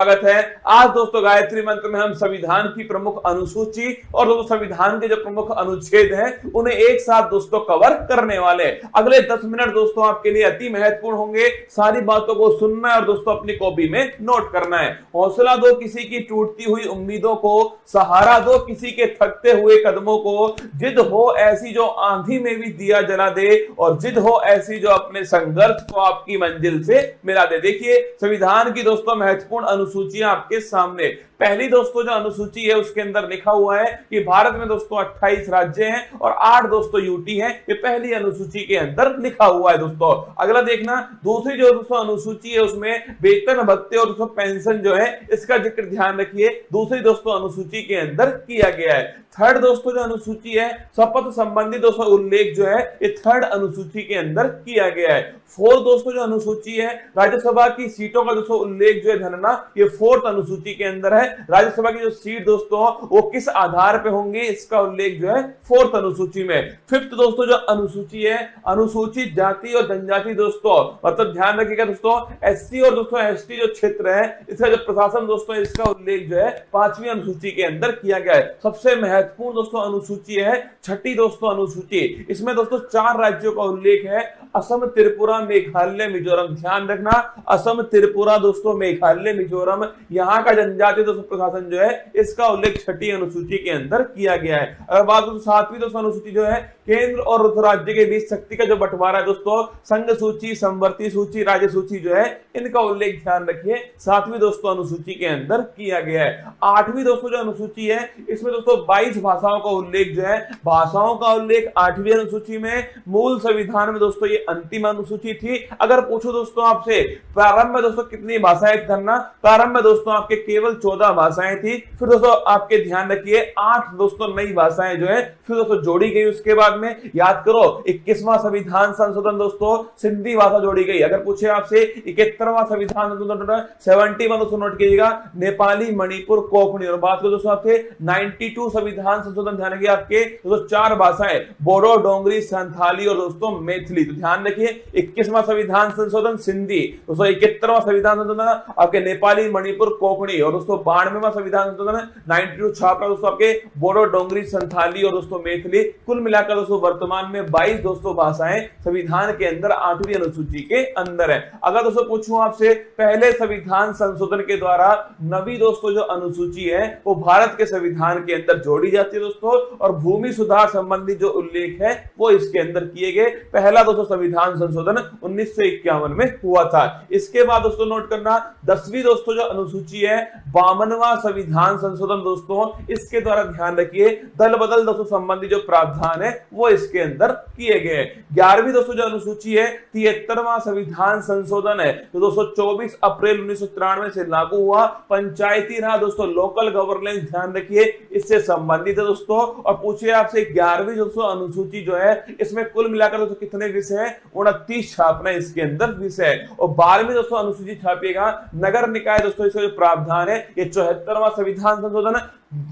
स्वागत है। आज दोस्तों गायत्री मंत्र में हम संविधान की प्रमुख अनुसूची और दोस्तों संविधान के जो प्रमुख अनुच्छेद हैं उन्हें एक साथ दोस्तों कवर करने वाले। अगले 10 मिनट दोस्तों आपके लिए अति महत्वपूर्ण होंगे। सारी बातों को सुनना है और दोस्तों अपनी कॉपी में नोट करना है। हौसला दो किसी की टूटती हुई उम्मीदों को, सहारा दो किसी के थकते हुए कदमों को, जिद हो ऐसी जो आंधी में भी दिया जला दे और जिद हो ऐसी जो अपने संघर्ष को आपकी मंजिल से मिला दे। देखिए संविधान की दोस्तों महत्वपूर्ण सूचियां आपके सामने। पहली दोस्तों जो अनुसूची है उसके अंदर लिखा हुआ है कि भारत में दोस्तों 28 राज्य हैं और 8 दोस्तों यूटी हैं। ये पहली अनुसूची के अंदर लिखा हुआ है दोस्तों। अगला देखना, दूसरी जो दोस्तों अनुसूची है उसमें वेतन भत्ते और दोस्तों पेंशन जो है इसका जिक्र ध्यान रखिए, दूसरी दोस्तों अनुसूची के अंदर किया गया है। थर्ड दोस्तों जो अनुसूची है शपथ संबंधी दोस्तों उल्लेख जो है ये थर्ड अनुसूची के अंदर किया गया है। फोर्थ दोस्तों जो अनुसूची है राज्यसभा की सीटों का दोस्तों उल्लेख जो है धनना, ये फोर्थ अनुसूची के अंदर है। राज्यसभा की जो सीट दोस्तों वो किस आधार पे होंगे इसका उल्लेख जो है फोर्थ अनुसूची में। फिफ्थ दोस्तों जो अनुसूची है अनुसूचित जाति और जनजाति दोस्तों, मतलब ध्यान रखिएगा दोस्तों एससी और दोस्तों एसटी जो क्षेत्र है इसका जो प्रशासन दोस्तों इसका उल्लेख जो है 5वीं अनुसूची के अंदर किया गया है। सबसे महत्वपूर्ण दोस्तों अनुसूची है छठी दोस्तों अनुसूची। इसमें दोस्तों 4 राज्यों का उल्लेख है, असम, त्रिपुरा, मेघालय, मिजोरम। ध्यान रखना असम, त्रिपुरा दोस्तों, मेघालय, मिजोरम, यहाँ का जनजातीय दोस्तों प्रशासन जो है इसका उल्लेख छठी अनुसूची के अंदर किया गया है। अगर बात करें 7वीं दोस्तों अनुसूची जो है केंद्र और राज्य के बीच शक्ति का जो बंटवारा है दोस्तों, संघ सूची, समवर्ती सूची, राज्य सूची जो है इनका उल्लेख ध्यान रखिए 7वीं दोस्तों अनुसूची के अंदर किया गया है। 8वीं दोस्तों जो अनुसूची है इसमें दोस्तों 22 भाषाओं का उल्लेख जो है, भाषाओं का उल्लेख 8वीं अनुसूची में। मूल संविधान में दोस्तों ये अंतिम अनुसूची थी। अगर पूछो दोस्तों आपसे प्रारंभ में दोस्तों कितनी भाषाएं धरना, प्रारंभ में दोस्तों आपके केवल 14 भाषाएं थी। फिर दोस्तों आपके ध्यान रखिए 8 दोस्तों नई भाषाएं जो है फिर दोस्तों जोड़ी गई। उसके बाद में याद करो 21वां संविधान संशोधन दोस्तों सिंधी भाषा जोड़ी गई। अगर पूछे आपसे 71वां संविधान संशोधन 71 दोस्तों नोट कीजिएगा नेपाली, मणिपुर, कोंकणी। और बात करो दोस्तों आपसे 92 संविधान संशोधन ध्यान रखिए आपके दोस्तों 4 भाषाएं बोडो, डोंगरी, संथाली और दोस्तों मैथिली। तो ध्यान रखिए 21वां संविधान संशोधन सिंधी दोस्तों, 71वां संविधान संशोधन आपके नेपाली, मणिपुर, कोंकणी और दोस्तों 92वां संविधान संशोधन 92 छापरा दोस्तों आपके बोडो, डोंगरी, संथाली और दोस्तों मैथिली। कुल मिलाकर दोस्तों वर्तमान में 22 दोस्तों भाषाएं संविधान के अंदर 8वीं अनुसूची के अंदर है। अगर दोस्तों पूछूं आपसे पहले संविधान संशोधन के द्वारा नवी दोस्तों जो अनुसूची है वो भारत के संविधान के अंदर जोड़ी जाती है दोस्तों, और भूमि सुधार संबंधी जो उल्लेख है वो इसके अंदर किए गए। पहला दोस्तों संविधान संशोधन 1951 में हुआ था। इसके बाद दोस्तों नोट करना 10वीं दोस्तों जो अनुसूची है 52वां संविधान संशोधन दोस्तों, इसके द्वारा ध्यान रखिए दल बदल दोस्तों संबंधी जो प्रावधान है वो इसके अंदर किए गए। 11वीं दोस्तों जो अनुसूची है 73वां संविधान संशोधन है तो दोस्तों 24 अप्रैल 1993 से लागू हुआ। पंचायती राज दोस्तों लोकल गवर्नेंस ध्यान रखिए इससे संबंधित है दोस्तों। और पूछिए आपसे 11वीं दोस्तों अनुसूची जो है इसमें कुल मिलाकर दोस्तों कितने विषय हैं, 29 छापना इसके अंदर विषय है। और 12वीं दोस्तों अनुसूची छापिएगा नगर निकाय दोस्तों, इसका जो प्रावधान है ये 74वां संविधान संशोधन।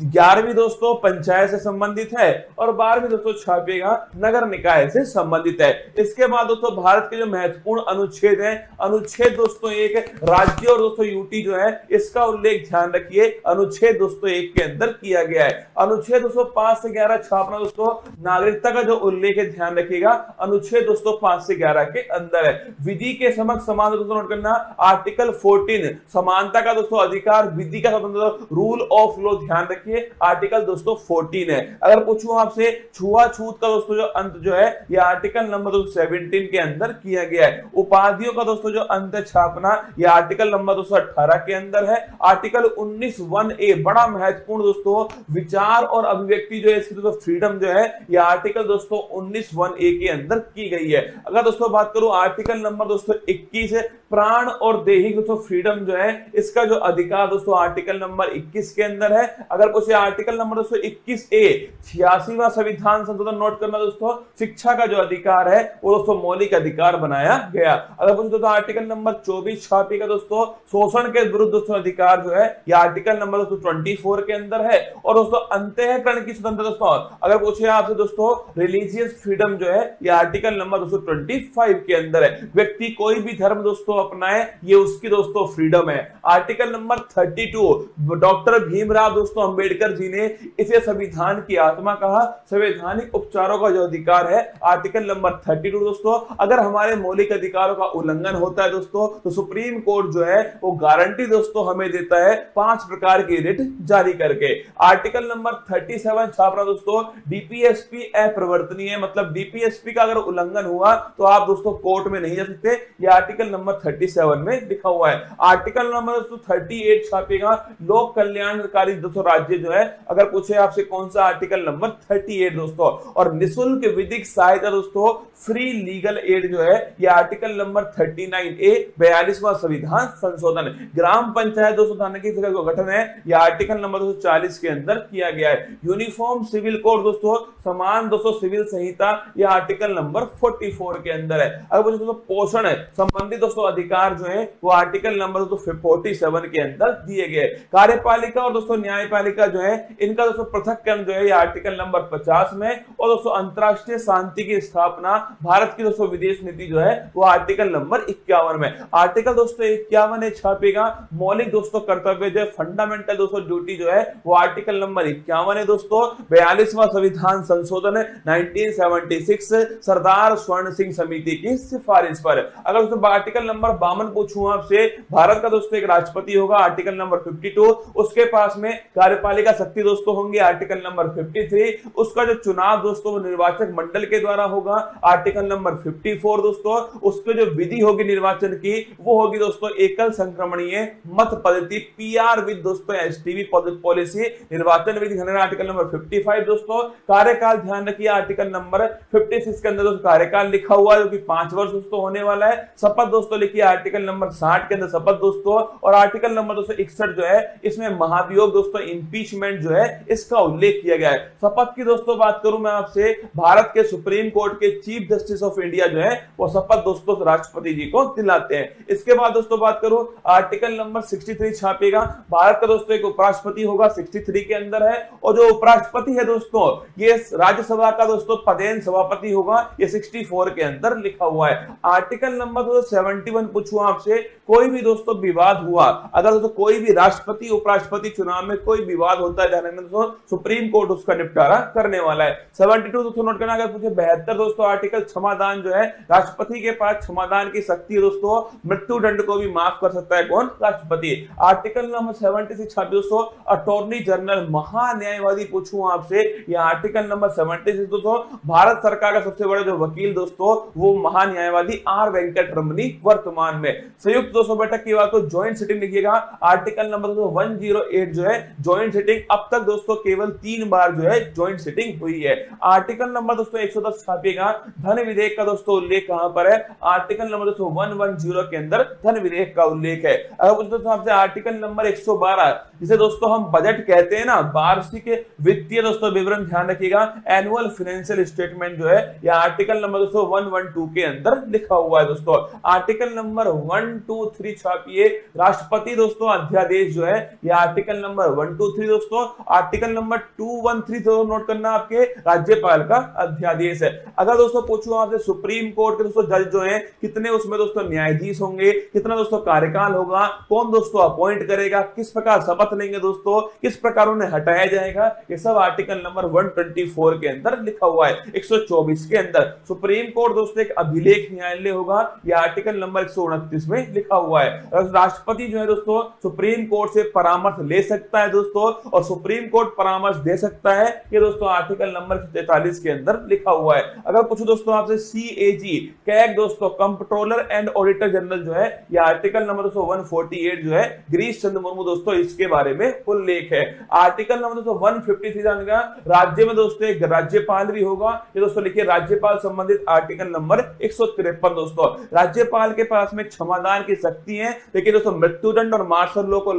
11वीं दोस्तों पंचायत से संबंधित है और 12वीं दोस्तों छापिएगा नगर निकाय से संबंधित है। इसके बाद दोस्तों भारत के जो महत्वपूर्ण अनुच्छेद हैं, अनुच्छेद दोस्तों 1 राज्य और दोस्तों यूटी जो है इसका उल्लेख ध्यान रखिए अनुच्छेद दोस्तों 1 के अंदर किया गया है। अनुच्छेद दोस्तों 5 से 11 छापना दोस्तों नागरिकता का जो उल्लेख है ध्यान रखिएगा अनुच्छेद दोस्तों 5 से 11 के अंदर है। विधि के समक्ष समान दोस्तों नोट करना आर्टिकल 14 समानता का दोस्तों अधिकार, विधि का स्वतंत्रता, रूल ऑफ लॉ ध्यान रखिए आर्टिकल दोस्तों 14 है। अगर पूछूं आपसे छुआछूत का दोस्तों जो अंत जो है ये आर्टिकल नंबर 17 के अंदर किया गया है। उपाधियों का दोस्तों जो अंत छापना ये आर्टिकल नंबर 18 के अंदर है। आर्टिकल 19(1)(a) बड़ा महत्वपूर्ण दोस्तों विचार और अभिव्यक्ति जो है इसकी दोस्तों फ्रीडम जो है ये आर्टिकल दोस्तों 19(1)(a) के अंदर की गई है। अगर दोस्तों बात करूं आर्टिकल नंबर दोस्तों 21 प्राण और दैहिक दोस्तों फ्रीडम जो है इसका जो अधिकार दोस्तों आर्टिकल नंबर 21 के अंदर है। अगर पूछे आर्टिकल नंबर दोस्तों 21(a) 86वां संविधान संशोधन नोट करना दोस्तों शिक्षा का जो अधिकार है वो दोस्तों मौलिक अधिकार बनाया गया। अगर पूछे दोस्तों आर्टिकल नंबर 24 छापिएगा दोस्तों शोषण के विरुद्ध दोस्तों अधिकार जो है ये आर्टिकल नंबर दोस्तों 24 के अंदर है। और दोस्तों अंतःकरण की स्वतंत्रता दोस्तों अगर पूछे आपसे दोस्तों रिलीजियस फ्रीडम जो है ये आर्टिकल नंबर दोस्तों 25 के अंदर है। व्यक्ति कोई भी धर्म दोस्तों अपनाए, ये उसकी दोस्तों फ्रीडम है। आर्टिकल नंबर 32, डॉक्टर भीमराव दोस्तों अंबेडकर जी ने इसे संविधान की आत्मा कहा। संवैधानिक उपचारों का जो अधिकार है, आर्टिकल नंबर 32 दोस्तों, अगर हमारे मौलिक अधिकारों का उल्लंघन होता है दोस्तों, तो सुप्रीम कोर्ट जो है वो गारंटी दोस्तों हमें देता है 5 प्रकार की रिट जारी करके। आर्टिकल नंबर 37 छापना दोस्तों, डीपीएसपी अप्रवर्तनीय, मतलब डीपीएसपी का अगर उल्लंघन हुआ तो आप दोस्तों कोर्ट में नहीं जा सकते। ये आर्टिकल नंबर 37 में लिखा हुआ है। आर्टिकल नंबर दोस्तों 38 छापेगा, लोक कल्याणकारी दोस्तों राज्य जो है, अगर पूछे आपसे कौन सा, आर्टिकल नंबर 38 दोस्तों। और निःशुल्क विधिक सहायता दोस्तों, फ्री लीगल एड जो है, ये आर्टिकल नंबर 39A 42वां संविधान संशोधन। ग्राम पंचायत दोस्तों थाने की जगह गठन है, यह आर्टिकल नंबर 240 के अंदर किया गया है। यूनिफॉर्म सिविल कोड दोस्तों, समान दोस्तों सिविल संहिता, यह आर्टिकल नंबर 44 के अंदर है। अगर दोस्तों पोषण है संबंधित दोस्तों अधिकार जो है वो आर्टिकल नंबर 47 के अंदर दिए गए। कार्यपालिका और दोस्तों न्यायपालिका जो है, इनका दोस्तों पृथक्करण जो है, ये आर्टिकल नंबर 50 में। और दोस्तों अंतरराष्ट्रीय शांति की स्थापना, भारत की दोस्तों विदेश नीति जो है वो आर्टिकल नंबर 51 में। आर्टिकल दोस्तों 51 छापेगा, मौलिक दोस्तों कर्तव्य जो है, फंडामेंटल दोस्तों ड्यूटी जो है वो आर्टिकल नंबर 51 है दोस्तों। 42वां संविधान संशोधन 1976 सरदार स्वर्ण सिंह समिति की सिफारिश पर। अगर दोस्तों आर्टिकल नंबर 52 पूछूं आपसे, भारत का दोस्तों एक राष्ट्रपति होगा, आर्टिकल नंबर 52। उसके पास में कार्यपालिका शक्ति दोस्तों होंगे, आर्टिकल नंबर 53। उसका जो चुनाव दोस्तों वो निर्वाचक मंडल के द्वारा होगा, आर्टिकल नंबर 54 दोस्तों। उसके जो विधि होगी निर्वाचन की वो होगी दोस्तों एकल संक्रमणीय मत पद्धति, पीआर विद दोस्तों एसटीवी पॉलिसी, निर्वाचन विधि आर्टिकल नंबर 55 दोस्तों। कार्यकाल ध्यान रखिए, आर्टिकल नंबर 56 के अंदर दोस्तों कार्यकाल लिखा हुआ है जो कि 5 वर्ष दोस्तों होने वाला है। शपथ दोस्तों लिखिए, आर्टिकल नंबर 60 के अंदर शपथ दोस्तों। और आर्टिकल नंबर 261 जो है, इसमें महाभियोग दोस्तों, इंपीचमेंट जो है, इसका उल्लेख किया गया है। शपथ की दोस्तों बात करूं मैं आपसे, भारत के सुप्रीम कोर्ट के चीफ जस्टिस ऑफ इंडिया जो है वो शपथ दोस्तों राष्ट्रपति जी को दिलाते हैं। इसके बाद दोस्तों बात करूं, आर्टिकल नंबर 63 छापेगा, भारत का दोस्तों एक उपराष्ट्रपति होगा, 63 के अंदर है। और जो उपराष्ट्रपति है दोस्तों, ये राज्यसभा का दोस्तों पदेन सभापति होगा, ये 64 के अंदर लिखा हुआ है। आर्टिकल नंबर 71 पूछूं आपसे, कोई भी दोस्तों विवाद हुआ, अगर दोस्तों कोई भी राष्ट्रपति उपराष्ट्रपति चुनाव में कोई विवाद होता है दोस्तों, सुप्रीम कोर्ट उसका निपटारा करने वाला है। 72 दोस्तों नोट करना। अगर पूछे 72 दोस्तों आर्टिकल, क्षमादान जो है, राष्ट्रपति के पास क्षमादान की शक्ति है दोस्तों, मृत्यु दंड को भी माफ कर सकता है कौन, राष्ट्रपति। आर्टिकल नंबर 76 दोस्तों, अटॉर्नी जनरल महान्यायवादी पूछूं आपसे, यह आर्टिकल नंबर 76 दोस्तों, भारत सरकार का सबसे बड़ा जो वकील दोस्तों वो महान्यायवादी आर वेंकट रमनी वर्तमान में। संयुक्त दोस्तों बैठक की बात तो ज्वाइंट सिटिंग लिखिएगा, आर्टिकल नंबर 108 जो है ज्वाइंट सिटिंग, अब तक दोस्तों केवल 3 बार जो है ज्वाइंट सिटिंग हुई है। आर्टिकल नंबर दोस्तों 110 छापेगा, धन विधेयक का दोस्तों उल्लेख कहां पर है, आर्टिकल नंबर दोस्तों 110 के अंदर धन विधेयक का उल्लेख है। अगर दोस्तों आपसे आर्टिकल नंबर 112 जिसे दोस्तों हम बजट कहते हैं ना, वार्षिक वित्तीय दोस्तों विवरण ध्यान रखिएगा, एनुअल फाइनेंशियल स्टेटमेंट जो है, यह आर्टिकल नंबर दोस्तों 112 के अंदर लिखा हुआ है दोस्तों। आर्टिकल नंबर 123 छापिए, राष्ट्रपति दोस्तों अध्यादेश जो है, यह आर्टिकल नंबर 123 दोस्तों। आर्टिकल नंबर 213 तो नोट करना, आपके राज्यपाल का अध्यादेश है। अगर दोस्तों पूछूं आपसे सुप्रीम कोर्ट के दोस्तों जज जो है कितने उसमें दोस्तों न्यायाधीश होंगे, कितना दोस्तों कार्यकाल होगा, कौन दोस्तों अपॉइंट करेगा, किस प्रकार शपथ लेंगे दोस्तों, किस प्रकार उन्हें हटाया जाएगा, ये सब आर्टिकल नंबर 124 के अंदर लिखा हुआ है। 124 के अंदर सुप्रीम कोर्ट दोस्तों एक अभिलेख न्यायालय होगा, यह आर्टिकल नंबर 129 में लिखा हुआ है। राष्ट्रपति जो है दोस्तों सुप्रीम कोर्ट से परामर्श ले सकता है दोस्तों, और सुप्रीम कोर्ट परामर्श दे सकता है, ये दोस्तों आर्टिकल नंबर 43 के अंदर लिखा हुआ है। अगर पूछो दोस्तों आपसे सीएजी कैग दोस्तों, कंट्रोलर एंड ऑडिटर जनरल जो है, यह आर्टिकल नंबर 148 जो है, गिरीश चंद्र मुर्मू दोस्तों इसके बारे में उल्लेख है। आर्टिकल नंबर 153 जानेगा, राज्य में दोस्तों एक राज्यपाल भी होगा, ये दोस्तों लिखिए राज्यपाल संबंधित आर्टिकल नंबर 153 दोस्तों। राज्यपाल के पास में क्षमादान की शक्ति है, लेकिन दोस्तों मृत्युदंड और मार्शल लॉ को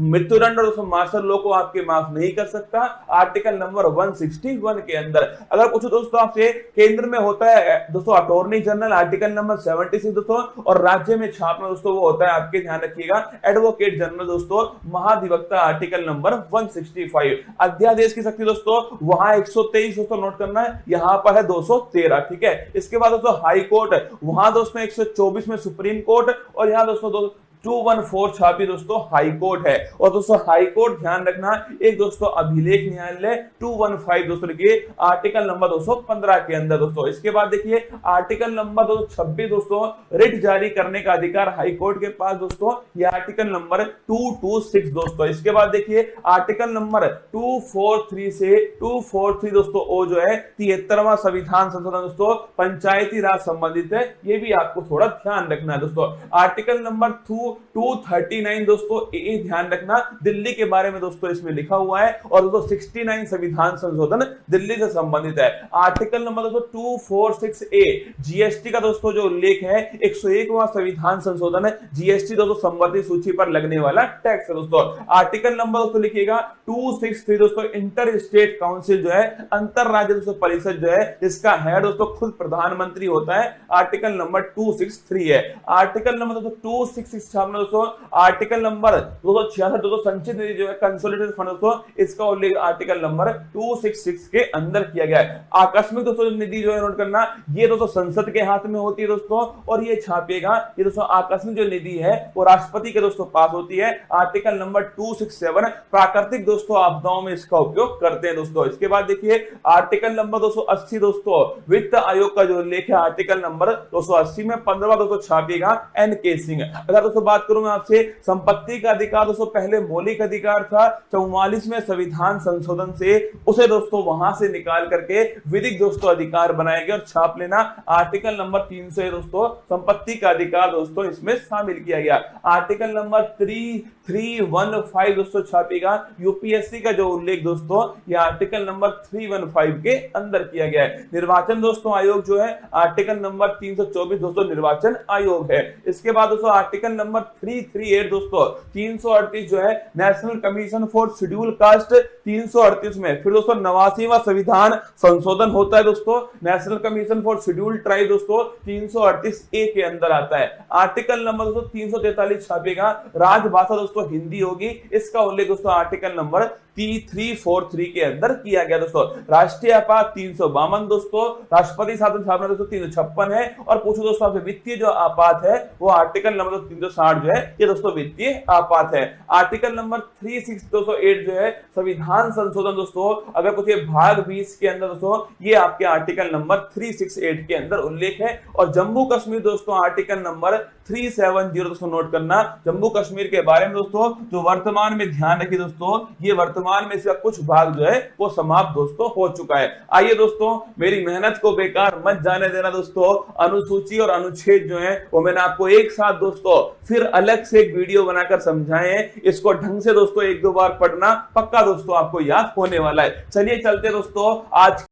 मृत्युदंड और दोस्तों मार्शल लॉ को आपके माफ नहीं कर सकता, आर्टिकल नंबर 161 के अंदर। अगर पूछो दोस्तों आपसे, केंद्र में होता है दोस्तों अटॉर्नी जनरल, आर्टिकल नंबर 76 दोस्तों, और राज्य में छापना दोस्तों वो होता है, आपके ध्यान रखिएगा, एडवोकेट जनरल दोस्तों, महाधिवक्ता आर्टिकल नंबर 165। अध्यादेश की शक्ति दोस्तों वहां 123 दोस्तों नोट करना है, यहां पर है 213, ठीक है। इसके बाद दोस्तों हाई कोर्ट, वहां दोस्तों 124 में सुप्रीम कोर्ट और यहाँ दोस्तों 214 छापी दोस्तों हाई कोर्ट है। और दोस्तों हाई कोर्ट ध्यान रखना एक दोस्तों अभिलेख न्यायालय 215 दोस्तों लिखिए आर्टिकल नंबर 215 के अंदर दोस्तों। इसके बाद देखिए आर्टिकल नंबर 226 दोस्तों रिट जारी करने का अधिकार हाई कोर्ट के पास दोस्तों, ये आर्टिकल नंबर 226 दोस्तों। इसके बाद देखिए आर्टिकल नंबर 243 से 243 दोस्तों ओ जो है 73वां संविधान संशोधन दोस्तों पंचायती राज संबंधित है, ये भी आपको थोड़ा ध्यान रखना है दोस्तों। आर्टिकल नंबर 239 दोस्तों ए ध्यान रखना दिल्ली के बारे में दोस्तों इसमें लिखा हुआ है। और दोस्तों 69 संविधान संशोधन दिल्ली से संबंधित है। आर्टिकल नंबर दोस्तों 246 ए जीएसटी का दोस्तों जो उल्लेख है 101वां संविधान संशोधन जीएसटी दोस्तों संबंधित सूची पर लगने वाला टैक्स है दोस्तों। आर्टिकल नंबर दोस्तों लिखिएगा 263 दोस्तों इंटर स्टेट काउंसिल जो है अंतर राज्य दोस्तों परिषद जो है इसका हेड दोस्तों खुद प्रधानमंत्री होता है, आर्टिकल नंबर 263 है। आर्टिकल नंबर दोस्तों 266 दोस्तों आर्टिकल नंबर 266 दोस्तों संचित निधि जो है कंसोलिडेटेड फंड दोस्तों इसका उल्लेख आर्टिकल नंबर 266 के अंदर किया गया है। आकस्मिक दोस्तों निधि जो है नोट करना ये दोस्तों संसद के हाथ में होती है दोस्तों, और ये छापेगा ये दोस्तों आकस्मिक जो निधि है वो राष्ट्रपति के दोस्तों पास होती है, आर्टिकल नंबर 267 प्राकृतिक दोस्तों आपदाओं में इसका उपयोग करते हैं दोस्तों। इसके बाद देखिए आर्टिकल नंबर 280 दोस्तों वित्त आयोग का जो उल्लेख है आर्टिकल नंबर 280 में 15वां दोस्तों छापेगा एनके सिंह। अगर दोस्तों बात करूं मैं आपसे संपत्ति का अधिकार दोस्तों पहले मौलिक अधिकार था, 44वें संविधान संशोधन से उसे दोस्तों वहां से निकाल करके विधिक दोस्तों अधिकार बनाया गया और छाप लेना आर्टिकल नंबर 300 दोस्तों संपत्ति का अधिकार दोस्तों इसमें शामिल किया गया। आर्टिकल नंबर 315 दोस्तों छापेगा यूपीएससी का जो उल्लेख दोस्तों ये आर्टिकल नंबर 315 के अंदर किया गया है। निर्वाचन दोस्तों आयोग जो है आर्टिकल नंबर 324 दोस्तों निर्वाचन आयोग है। इसके बाद दोस्तों आर्टिकल नंबर 338 दोस्तों 338 जो है national commission for schedule caste 338 में फिर दोस्तों 89वां संविधान संशोधन होता है दोस्तों, national commission for schedule tribe दोस्तों 338 ए के अंदर आता है। आर्टिकल नंबर दोस्तों 343 छापेगा राजभाषा दोस्तों हिंदी होगी, इसका उल्लेख दोस्तों आर्टिकल नंबर 343 के अंदर किया गया दोस्तों। राष्ट्रीय आपात 352 दोस्तों, राष्ट्रपति शासन स्थापना दोस्तों 356 है। और पूछो दोस्तों आपसे वित्तीय जो आपात है वो आर्टिकल नंबर 360 जो है ये दोस्तों वित्तीय आपात है। आर्टिकल नंबर 368 जो है संविधान संशोधन दोस्तों, अगर कुछ भाग 20 के अंदर दोस्तों ये आपके आर्टिकल नंबर 368 के अंदर उल्लेख है। और जम्मू कश्मीर दोस्तों आर्टिकल नंबर 370 दोस्तों नोट करना जम्मू कश्मीर के बारे में दोस्तों, जो वर्तमान में ध्यान रखिए दोस्तों ये वर्तमान में इसका कुछ भाग जो है वो समाप्त दोस्तों हो चुका है। आइए दोस्तों मेरी मेहनत को बेकार मत जाने देना दोस्तों, अनुसूची और अनुच्छेद जो है वो मैंने आपको एक साथ दोस्तों फिर अलग से एक वीडियो बनाकर समझाए हैं, इसको ढंग से दोस्तों एक दो बार पढ़ना पक्का दोस्तों आपको याद होने वाला है। चलिए चलते दोस्तों आज